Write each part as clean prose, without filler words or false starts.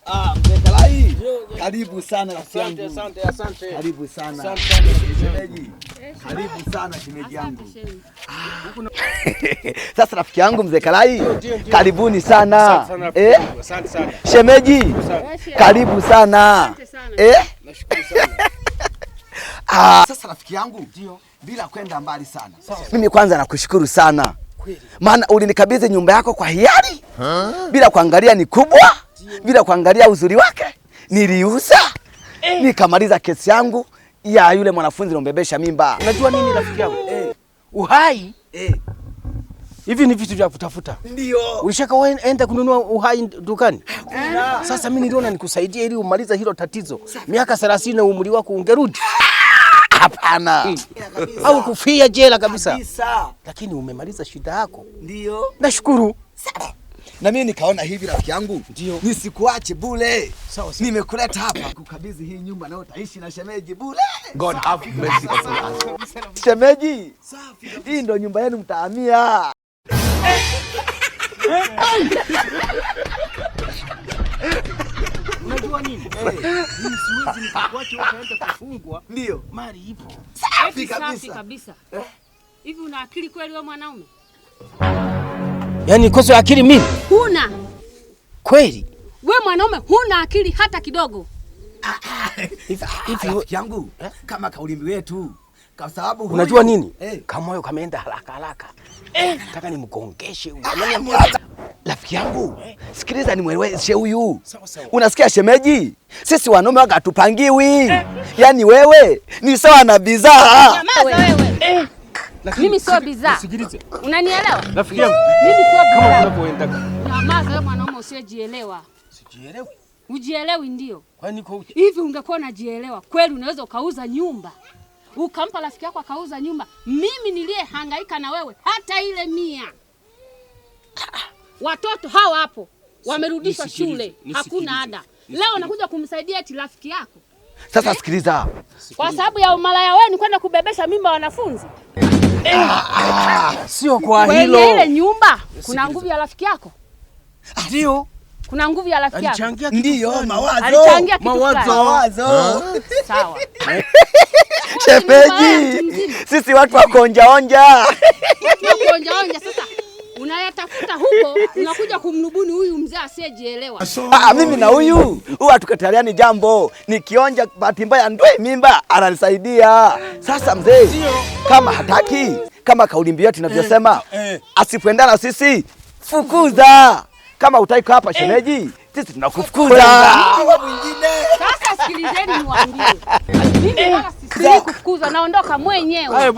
Mzee Kalai. Karibu sana rafiki yangu. Asante. Karibu sana. Shemeji. Karibu sana shemeji yangu. Sasa rafiki yangu Mzee Kalai, karibuni sana. Asante sana. Shemeji, karibu sana. Nashukuru sana. Sasa rafiki yangu, bila kwenda mbali sana. Mimi kwanza nakushukuru sana. Maana ulinikabidhi nyumba yako kwa hiari. Bila kuangalia ni kubwa, bila kuangalia uzuri wake. Niliuza, nikamaliza kesi yangu ya yule mwanafunzi niliombebesha mimba. Unajua nini rafiki yangu? Uhai hivi ni vitu vya kutafuta. Ndio. Ulishaka enda kununua uhai dukani? Sasa mimi niliona nikusaidie ili umalize hilo tatizo. Miaka 30 na umri wako ungerudi. Hapana. Au kufia jela kabisa. Lakini umemaliza shida yako. Ndio. Nashukuru. Na mimi nikaona hivi rafiki yangu, nisikuache bure. Sawa. Nimekuleta hapa kukabidhi hii nyumba na utaishi na shemeji bure. God have mercy upon us. Shemeji, hii ndio nyumba yenu mtahamia. Unajua nini? Siwezi nikakuacha ukaenda kufungwa. Ndio. Mali ipo. Safi kabisa. Hivi una akili kweli wewe mwanaume? Yaani kosa akili mimi? Huna. Kweli? Wewe mwanaume huna akili hata kidogo. Rafiki yangu, kama kauli mbiu yetu. Kwa sababu unajua nini? Kamoyo kameenda haraka. Nataka nimgongeshe huyu. Rafiki yangu, sikiliza nimweleweshe huyu. Unasikia shemeji? Sisi wanaume waga tupangiwi. Yaani wewe ni sawa na bidhaa. Wewe. Mimi sio bidhaa. Unanielewa? Rafiki yangu, mimi sio bidhaa. Kama unapoenda. Nyamaza wewe mwanaume usiyejielewa. Sijielewi? Ujielewi ndio. Kwani niko hivi ungekuwa unajielewa, kweli unaweza ukauza nyumba. Ukampa rafiki yako akauza nyumba. Mimi niliyehangaika na wewe hata ile 100. Watoto hawa hapo wamerudishwa shule, hakuna ada. Leo nakuja kumsaidia eti rafiki yako. Sasa sikiliza. Kwa sababu ya umalaya wewe ni kwenda kubebesha mimba wanafunzi. Sio kwa hilo. Kwenye ile nyumba kuna nguvu ya rafiki yako? Ndio. Kuna nguvu ya rafiki yako? Ndio, mawazo. Alichangia kitu fulani. Mawazo. Sawa. Shemeji, sisi watu wa konjaonja. Konjaonja sasa. Unayatafuta huko, unakuja kumrubuni huyu mzee asiyejielewa. Mimi na huyu huwa tukataliani jambo. Nikionja bahati mbaya ndoe mimba ananisaidia. Sasa mzee, kama hataki, kama kauli mbiu yetu inavyosema, asipoendana sisi fukuza. Kama utaki hapa shemeji, sisi tunakufukuza. Sasa sikilizeni niwaambie. Mimi wala sisi kufukuza, naondoka mwenyewe.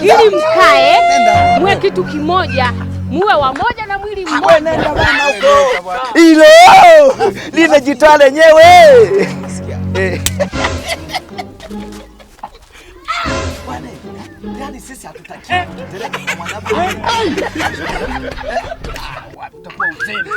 Ili mkae mwe kitu kimoja. Muwe wamoja na mwili mmoja. Nenda bana huko. Hilo linajitoa lenyewe. Yaani sisi hatutaki. Utakuwa uzembe.